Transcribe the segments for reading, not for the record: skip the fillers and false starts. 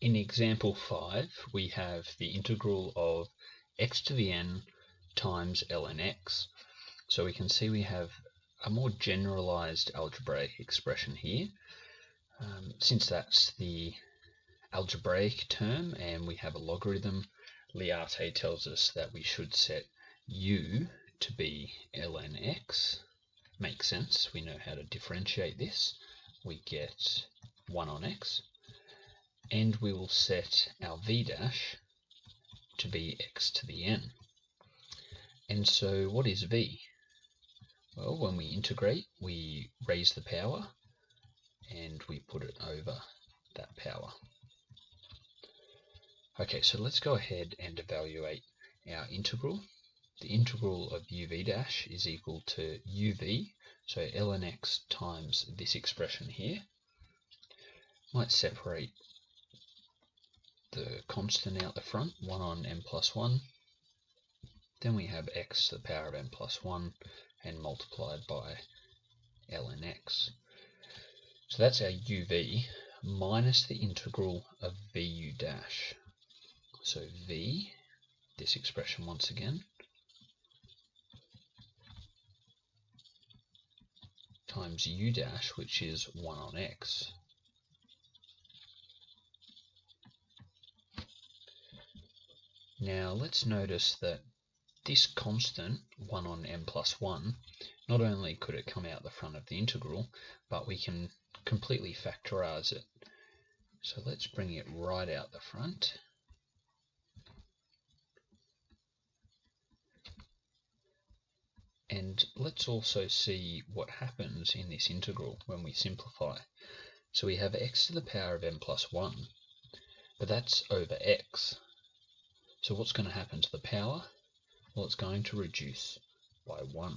In example 5, we have the integral of x to the n times ln x. So we can see we have a more generalized algebraic expression here. Since that's the algebraic term and we have a logarithm, Liate tells us that we should set u to be ln x. Makes sense, we know how to differentiate this. We get 1 on x. And we will set our v dash to be x to the n. And so what is v? Well, when we integrate, we raise the power and we put it over that power. Okay, so let's go ahead and evaluate our integral. The integral of uv dash is equal to uv, so ln x times this expression here. Might separate the constant out the front, 1 on n plus 1. Then we have x to the power of n plus 1 and multiplied by ln x. So that's our uv minus the integral of vu dash. So v, this expression once again, times u dash, which is 1 on x. Now let's notice that this constant, 1 on n plus 1, not only could it come out the front of the integral, but we can completely factorize it. So let's bring it right out the front. And let's also see what happens in this integral when we simplify. So we have x to the power of n plus 1, but that's over x. So what's going to happen to the power? Well, it's going to reduce by 1.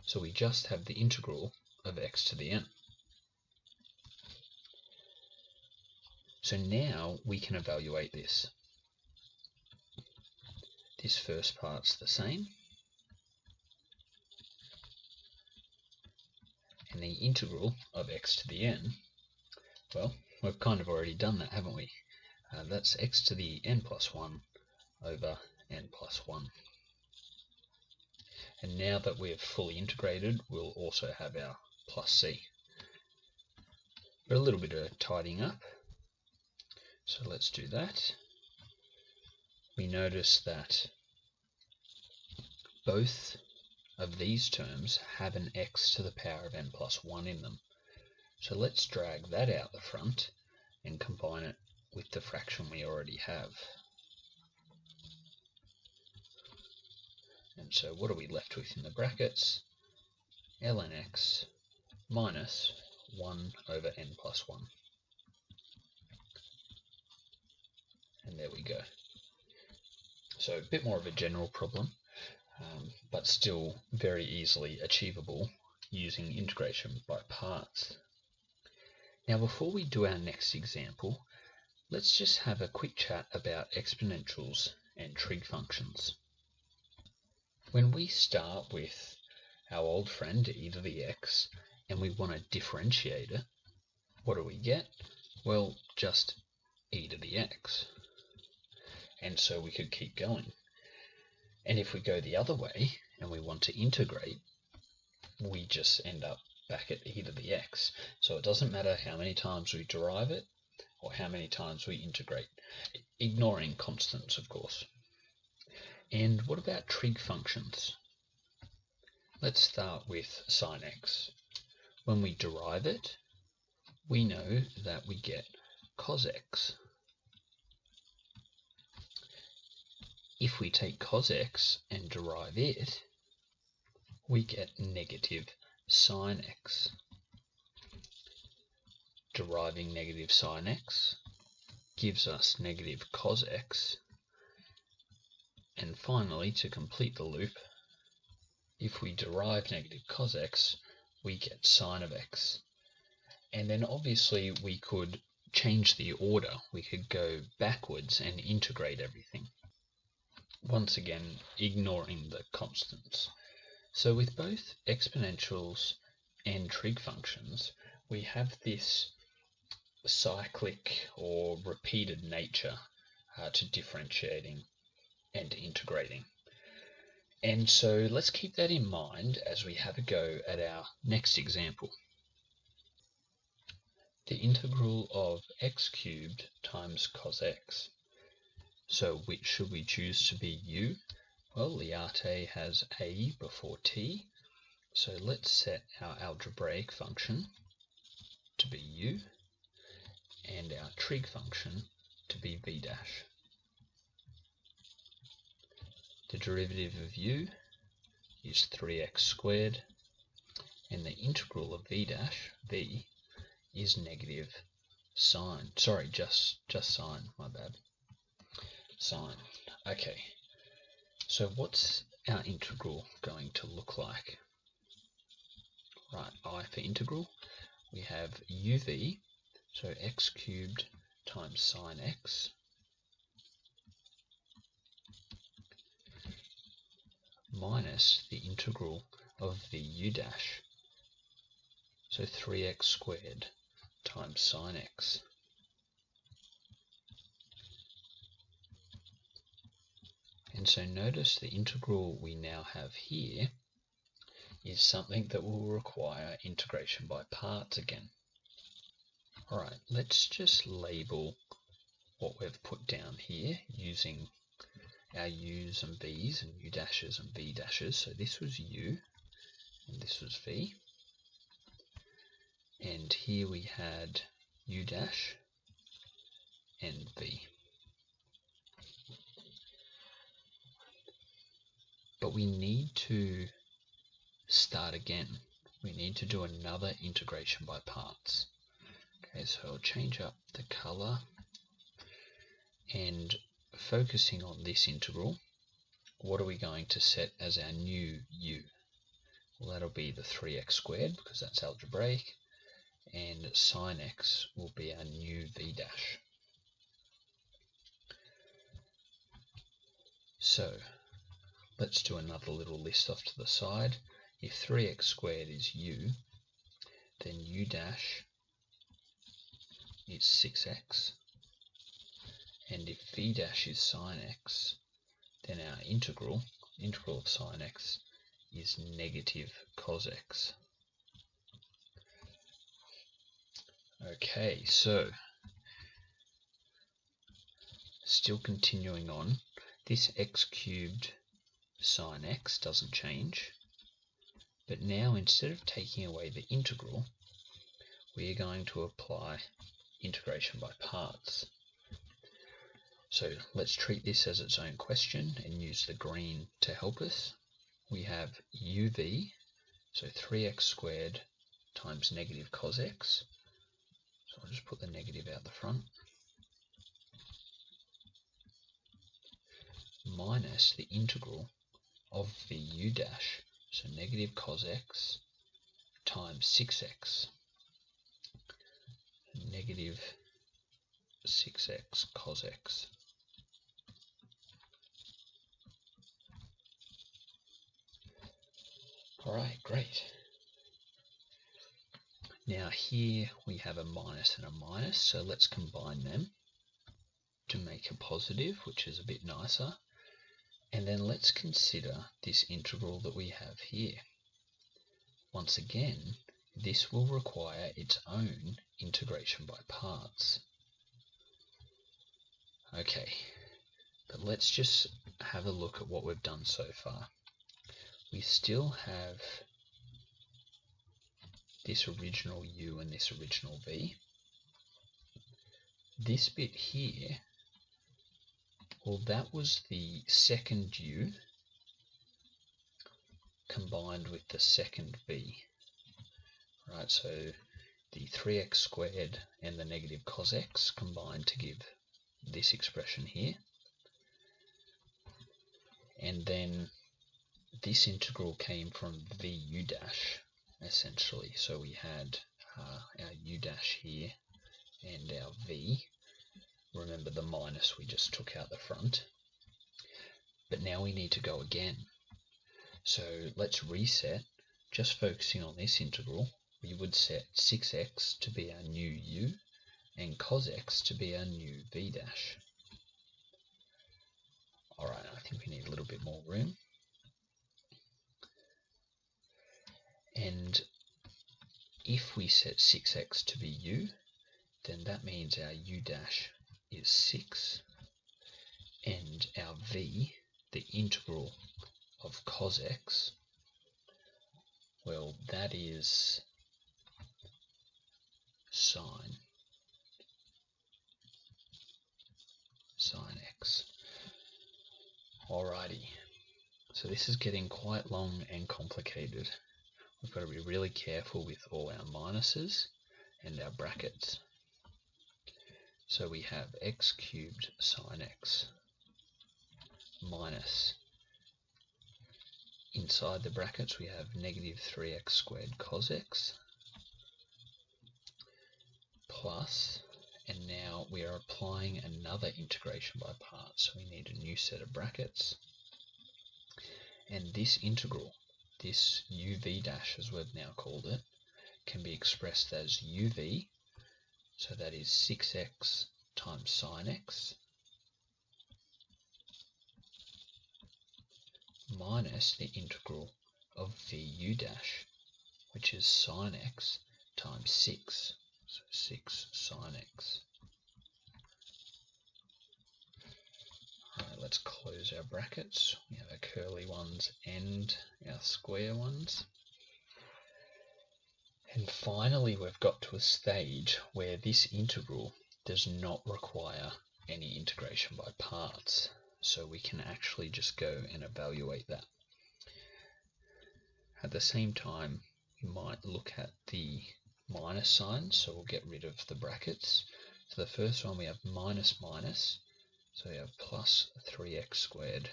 So we just have the integral of x to the n. So now we can evaluate this. This first part's the same. And the integral of x to the n, well, we've kind of already done that, haven't we? That's x to the n plus 1 over n plus 1. And now that we've fully integrated, we'll also have our plus c. But a little bit of tidying up. So let's do that. We notice that both of these terms have an x to the power of n plus 1 in them. So let's drag that out the front and combine it with the fraction we already have. And so what are we left with in the brackets? ln x minus 1 over n plus 1. And there we go. So a bit more of a general problem, but still very easily achievable using integration by parts. Now before we do our next example, let's just have a quick chat about exponentials and trig functions. When we start with our old friend e to the x and we want to differentiate it, what do we get? Well, just e to the x. And so we could keep going. And if we go the other way and we want to integrate, we just end up back at e to the x. So it doesn't matter how many times we derive it or how many times we integrate, ignoring constants, of course. And what about trig functions? Let's start with sine x. When we derive it, we know that we get cos x. If we take cos x and derive it, we get negative sine x. Deriving negative sine x gives us negative cos x. And finally, to complete the loop, if we derive negative cos x, we get sine of x. And then obviously we could change the order. We could go backwards and integrate everything. Once again, ignoring the constants. So with both exponentials and trig functions, we have this cyclic or repeated nature to differentiating and integrating. And so let's keep that in mind as we have a go at our next example. The integral of x cubed times cos x. So which should we choose to be u? Well, Liate has a before t, so let's set our algebraic function to be u and our trig function to be v dash. The derivative of u is 3x squared, and the integral of v dash, v, is negative sine. Sorry, just sine, my bad. Sine. Okay, so what's our integral going to look like? Right, I for integral, we have uv, so x cubed times sine x, minus the integral of the u dash, so 3x squared times sine x. And so notice the integral we now have here is something that will require integration by parts again. Alright, let's just label what we've put down here using our u's and v's and u dashes and v dashes. So this was u and this was v. And here we had u dash and v. But we need to start again. We need to do another integration by parts. Okay, so I'll change up the color, and focusing on this integral, what are we going to set as our new u? Well, that'll be the 3x squared because that's algebraic, and sine x will be our new v dash. So let's do another little list off to the side. If 3x squared is u, then u dash is 6x, and if v dash is sine x, then our integral of sine x, is negative cos x. Okay, so still continuing on, this x cubed sine x doesn't change, but now instead of taking away the integral, we are going to apply integration by parts. So let's treat this as its own question and use the green to help us. We have uv, so 3x squared times negative cos x. So I'll just put the negative out the front. Minus the integral of the u dash, so negative cos x times 6x. Negative 6x cos x. Alright, great. Now here we have a minus and a minus, so let's combine them to make a positive, which is a bit nicer. And then let's consider this integral that we have here. Once again, this will require its own integration by parts. Okay, but let's just have a look at what we've done so far. We still have this original u and this original v. This bit here, well, that was the second u combined with the second v. Right, so the 3x squared and the negative cos x combined to give this expression here. And then this integral came from v u dash, essentially. So we had our u dash here and our v. Remember the minus we just took out the front. But now we need to go again. So let's reset. Just focusing on this integral, we would set 6x to be our new u and cos x to be our new v dash. Alright, I think we need a little bit more room. And if we set 6x to be u, then that means our u dash is 6, and our v, the integral of cos x, well, that is sine x. Alrighty, so this is getting quite long and complicated. We've got to be really careful with all our minuses and our brackets. So we have x cubed sine x minus, inside the brackets we have negative 3x squared cos x, plus, and now we are applying another integration by parts, so we need a new set of brackets. And this integral, this uv dash as we've now called it, can be expressed as uv, so that is 6x times sine x, minus the integral of vu dash, which is sine x times 6, so 6 sine x. Alright, let's close our brackets. We have our curly ones and our square ones. And finally we've got to a stage where this integral does not require any integration by parts, so we can actually just go and evaluate that. At the same time, we might look at the minus sign, so we'll get rid of the brackets. So the first one we have minus minus, so we have plus 3x squared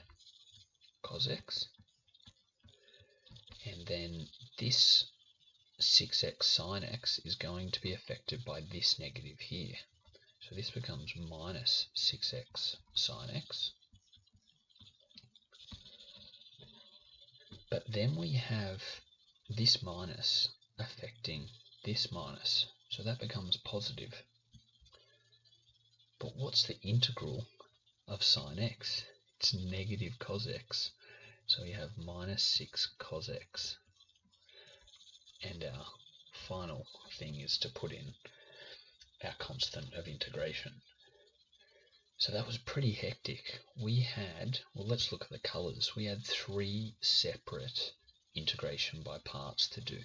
cos x, and then this 6x sine x is going to be affected by this negative here. So this becomes minus 6x sine x. But then we have this minus affecting this minus, so that becomes positive. But what's the integral of sine x? It's negative cos x. So we have minus 6 cos x. And our final thing is to put in our constant of integration. So that was pretty hectic. We had, well, let's look at the colours. We had 3 separate integration by parts to do.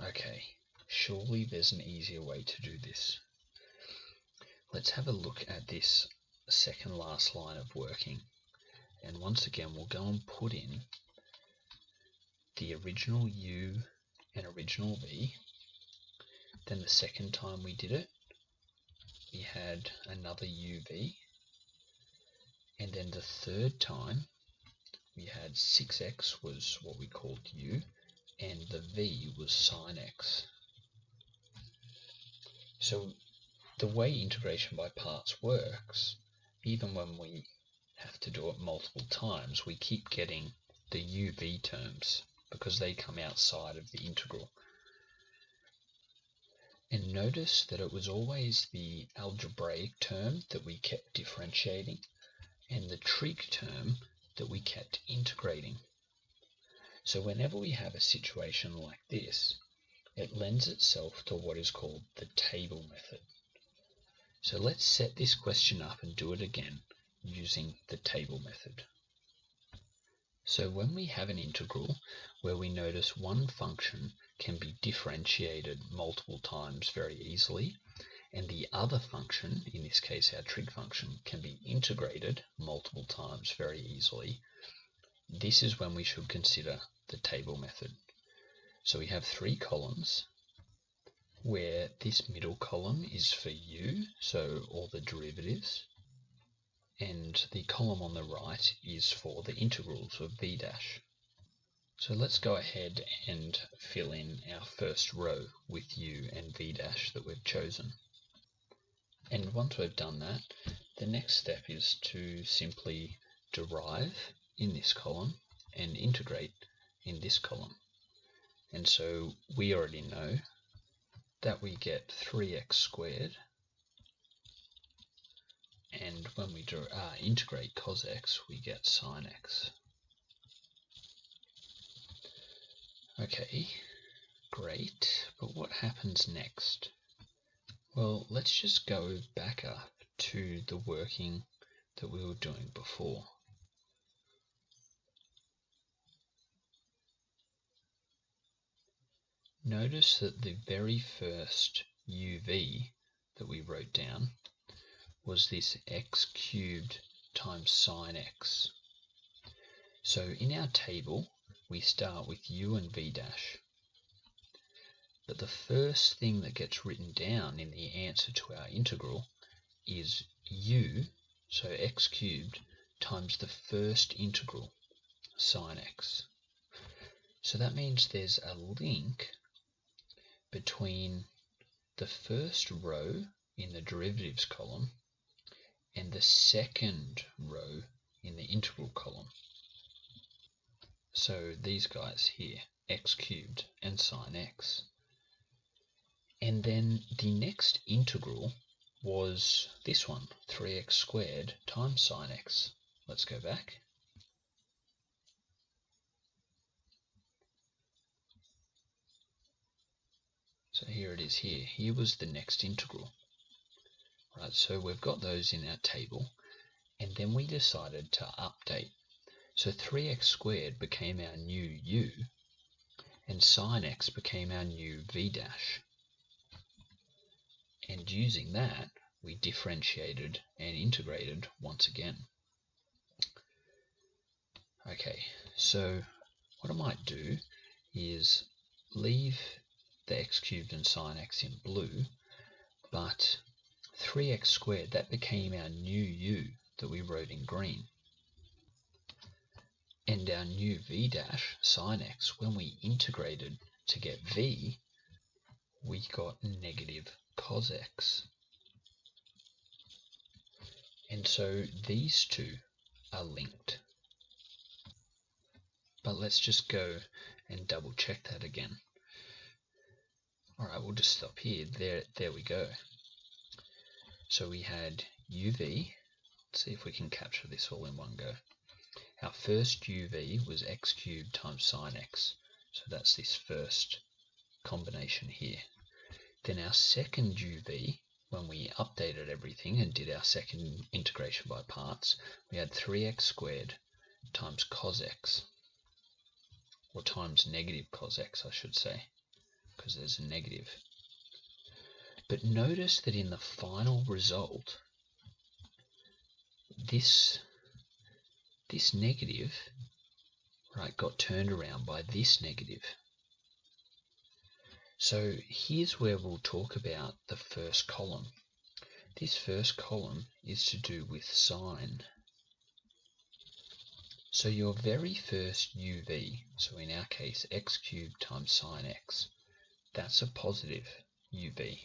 Okay, surely there's an easier way to do this. Let's have a look at this second last line of working. And once again, we'll go and put in the original u and original v. Then the second time we did it, we had another uv. And then the third time, we had 6x was what we called u, and the v was sine x. So the way integration by parts works, even when we have to do it multiple times, we keep getting the uv terms because they come outside of the integral. And notice that it was always the algebraic term that we kept differentiating and the trig term that we kept integrating. So whenever we have a situation like this, it lends itself to what is called the table method. So let's set this question up and do it again using the table method. So when we have an integral where we notice one function can be differentiated multiple times very easily, and the other function, in this case our trig function, can be integrated multiple times very easily, this is when we should consider the table method. So we have 3 columns where this middle column is for u, so all the derivatives, and the column on the right is for the integrals of v dash. So let's go ahead and fill in our first row with u and v dash that we've chosen. And once we've done that, the next step is to simply derive in this column and integrate in this column. And so we already know that we get 3x squared, and when we integrate cos x, we get sin x. Okay, great, but what happens next? Well, let's just go back up to the working that we were doing before. Notice that the very first uv that we wrote down was this x cubed times sine x. So in our table, we start with u and v dash. But the first thing that gets written down in the answer to our integral is u, so x cubed, times the first integral, sine x. So that means there's a link between the first row in the derivatives column and the second row in the integral column. So these guys here, x cubed and sine x. And then the next integral was this one, 3x squared times sine x. Let's go back. So here it is here. Here was the next integral. Right, so we've got those in our table, and then we decided to update. So 3x squared became our new u, and sine x became our new v dash. And using that, we differentiated and integrated once again. Okay, so what I might do is leave the x cubed and sine x in blue, but 3x squared, that became our new u that we wrote in green. And our new v dash, sine x, when we integrated to get v, we got negative cos x. And so these two are linked. But let's just go and double check that again. Alright, we'll just stop here. There we go. So we had uv. Let's see if we can capture this all in one go. Our first uv was x cubed times sine x. So that's this first combination here. Then our second uv, when we updated everything and did our second integration by parts, we had 3x squared times cos x, or times negative cos x, I should say, because there's a negative. But notice that in the final result, this negative, right, got turned around by this negative. So here's where we'll talk about the first column. This first column is to do with sine. So your very first uv, so in our case x cubed times sine x, that's a positive uv.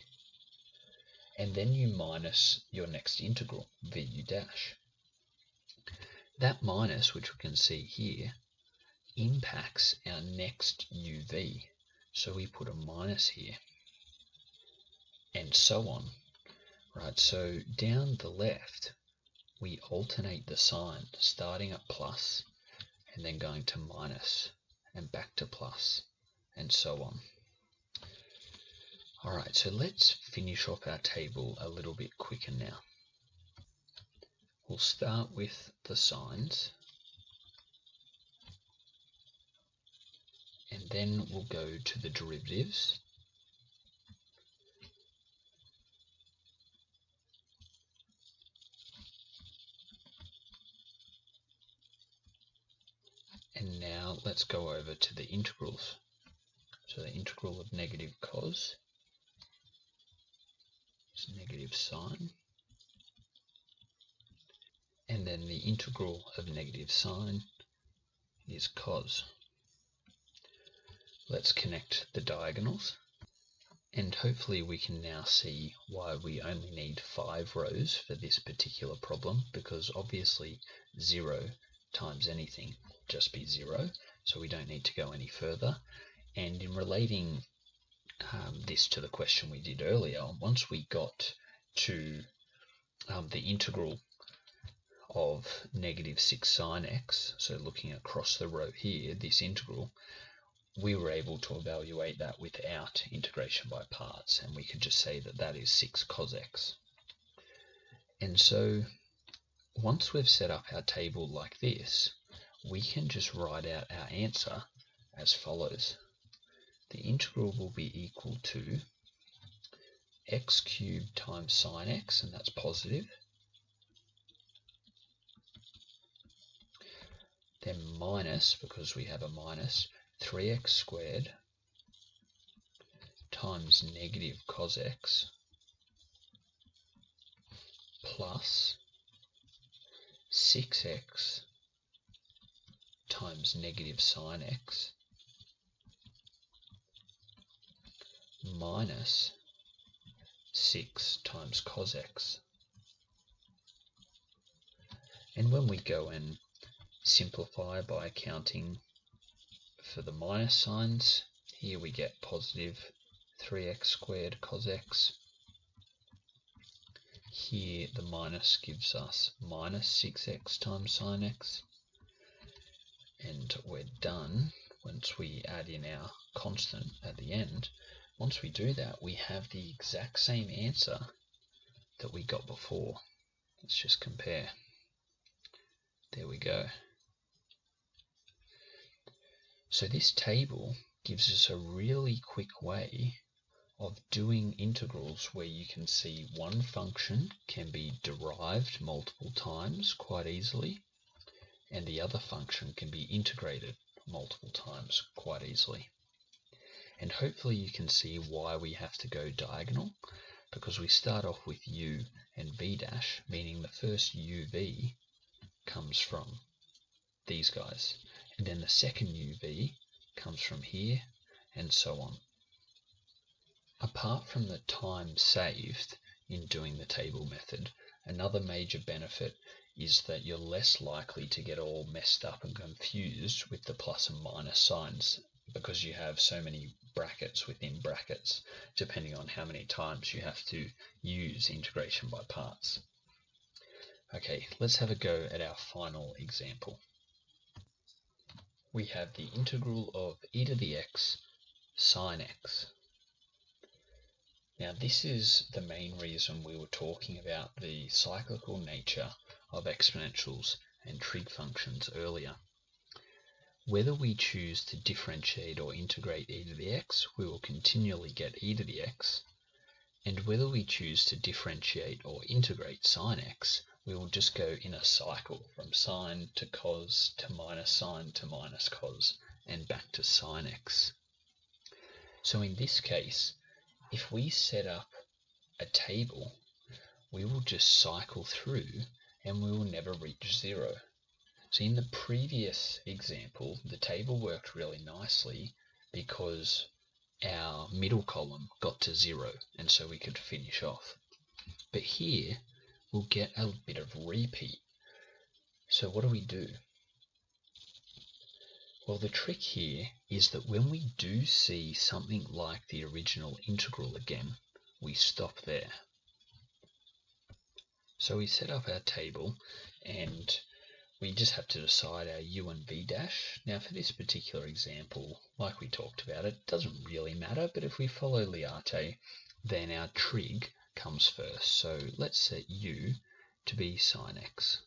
And then you minus your next integral, vu dash. That minus, which we can see here, impacts our next uv. So we put a minus here, and so on. Right, so down the left, we alternate the sign, starting at plus, and then going to minus, and back to plus, and so on. Alright, so let's finish off our table a little bit quicker now. We'll start with the signs, and then we'll go to the derivatives. And now let's go over to the integrals. So the integral of negative cos is negative sine, and then the integral of negative sine is cos. Let's connect the diagonals, and hopefully we can now see why we only need 5 rows for this particular problem, because obviously 0 times anything will just be 0, so we don't need to go any further. And in relating this to the question we did earlier. Once we got to the integral of -6 sine x, so looking across the row here, this integral, we were able to evaluate that without integration by parts, and we could just say that that is 6 cos x. And so once we've set up our table like this, we can just write out our answer as follows. The integral will be equal to x cubed times sine x, and that's positive, then minus, because we have a minus, 3x squared times negative cos x plus 6x times negative sine x minus 6 times cos x. And when we go and simplify by accounting for the minus signs, here we get positive 3x squared cos x. Here the minus gives us minus 6x times sine x. And we're done. Once we add in our constant at the end, once we do that, we have the exact same answer that we got before. Let's just compare. There we go. So this table gives us a really quick way of doing integrals where you can see one function can be derived multiple times quite easily, and the other function can be integrated multiple times quite easily. And hopefully you can see why we have to go diagonal, because we start off with u and v dash, meaning the first uv comes from these guys, and then the second uv comes from here, and so on. Apart from the time saved in doing the table method, another major benefit is that you're less likely to get all messed up and confused with the plus and minus signs, because you have so many brackets within brackets, depending on how many times you have to use integration by parts. Okay, let's have a go at our final example. We have the integral of e to the x sine x. Now this is the main reason we were talking about the cyclical nature of exponentials and trig functions earlier. Whether we choose to differentiate or integrate e to the x, we will continually get e to the x, and whether we choose to differentiate or integrate sine x, we will just go in a cycle from sine to cos to minus sine to minus cos and back to sine x. So in this case, if we set up a table, we will just cycle through and we will never reach zero. So in the previous example, the table worked really nicely because our middle column got to 0, and so we could finish off. But here, we'll get a bit of repeat. So what do? Well, the trick here is that when we do see something like the original integral again, we stop there. So we set up our table and we just have to decide our u and v dash. Now for this particular example, like we talked about, it doesn't really matter, but if we follow Liate, then our trig comes first. So let's set u to be sine x,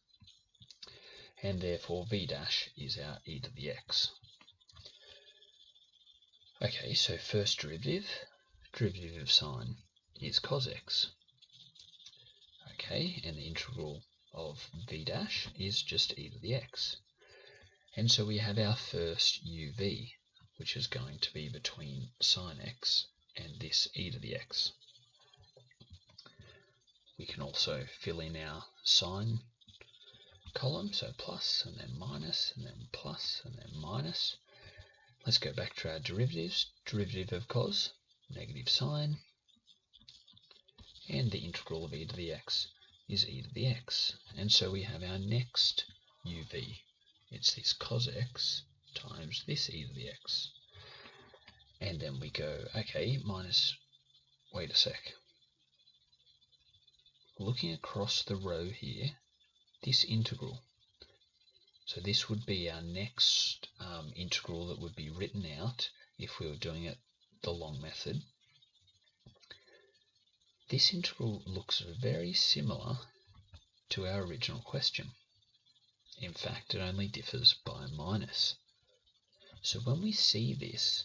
and therefore v dash is our e to the x. Okay, so first derivative of sine is cos x. Okay, and the integral of v dash is just e to the x. And so we have our first uv, which is going to be between sine x and this e to the x. We can also fill in our sine column, so plus and then minus and then plus and then minus. Let's go back to our derivatives. Derivative of cos, negative sine, and the integral of e to the x is e to the x. And so we have our next uv. It's this cos x times this e to the x. And then we go, okay, minus, wait a sec. Looking across the row here, this integral. So this would be our next integral that would be written out if we were doing it the long method. This integral looks very similar to our original question. In fact, it only differs by a minus. So when we see this,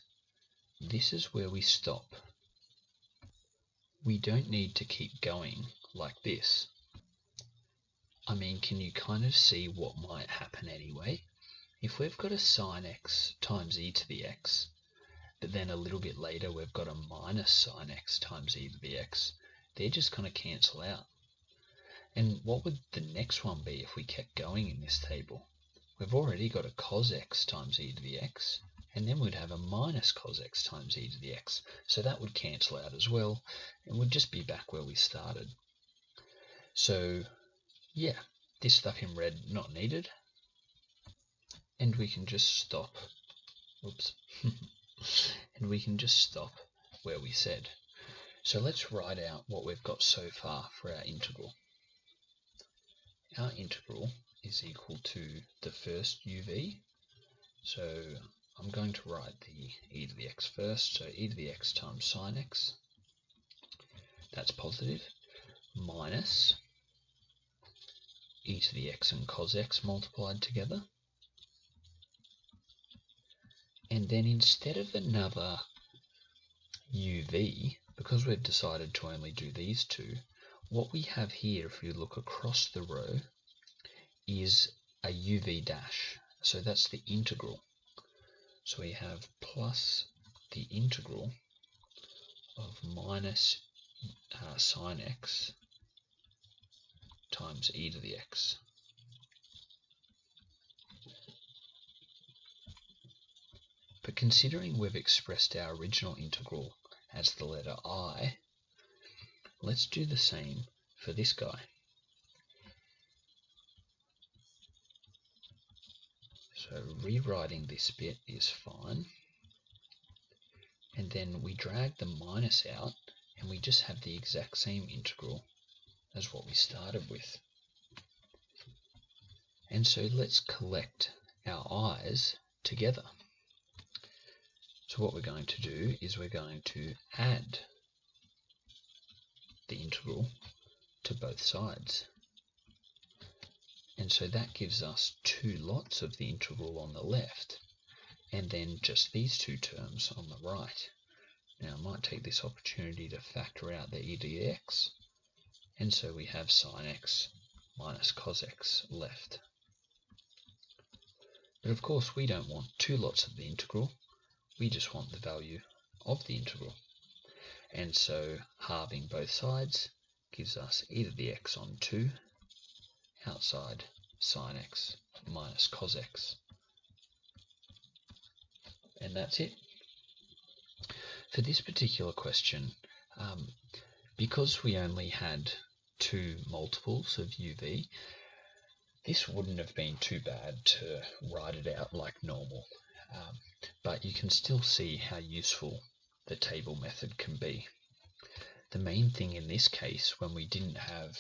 this is where we stop. We don't need to keep going like this. I mean, can you kind of see what might happen anyway? If we've got a sine x times e to the x, but then a little bit later we've got a minus sine x times e to the x, they're just going to cancel out. And what would the next one be if we kept going in this table? We've already got a cos x times e to the x, and then we'd have a minus cos x times e to the x. So that would cancel out as well, and we'd just be back where we started. So yeah, this stuff in red not needed, and we can just stop. Oops. And we can just stop where we said. So let's write out what we've got so far for our integral. Our integral is equal to the first uv. So I'm going to write the e to the x first. So e to the x times sine x, that's positive, minus e to the x and cos x multiplied together. And then instead of another uv, because we've decided to only do these two, what we have here, if you look across the row, is a uv dash. So that's the integral. So we have plus the integral of minus sine x times e to the x. But considering we've expressed our original integral as the letter I, let's do the same for this guy. So rewriting this bit is fine. And then we drag the minus out, and we just have the exact same integral as what we started with. And so let's collect our i's together. So what we're going to do is we're going to add the integral to both sides. And so that gives us two lots of the integral on the left, and then just these two terms on the right. Now I might take this opportunity to factor out the e to the x, and so we have sine x minus cos x left. But of course we don't want two lots of the integral, we just want the value of the integral. And so halving both sides gives us e to the x on 2 outside sine x minus cos x. And that's it. For this particular question, because we only had two multiples of uv, this wouldn't have been too bad to write it out like normal. But you can still see how useful the table method can be. The main thing in this case, when we didn't have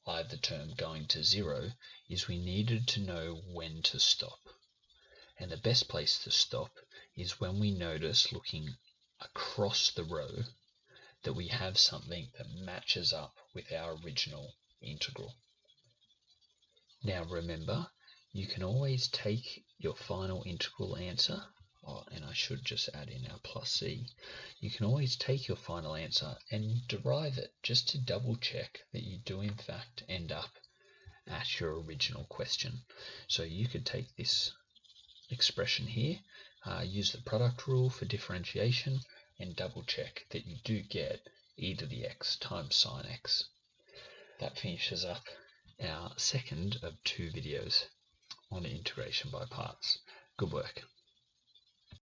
either term going to 0, is we needed to know when to stop. And the best place to stop is when we notice, looking across the row, that we have something that matches up with our original integral. Now remember, you can always take your final integral answer, and I should just add in our plus c. You can always take your final answer and derive it just to double check that you do in fact end up at your original question. So you could take this expression here, use the product rule for differentiation, and double check that you do get e to the x times sine x. That finishes up our second of 2 videos on integration by parts. Good work.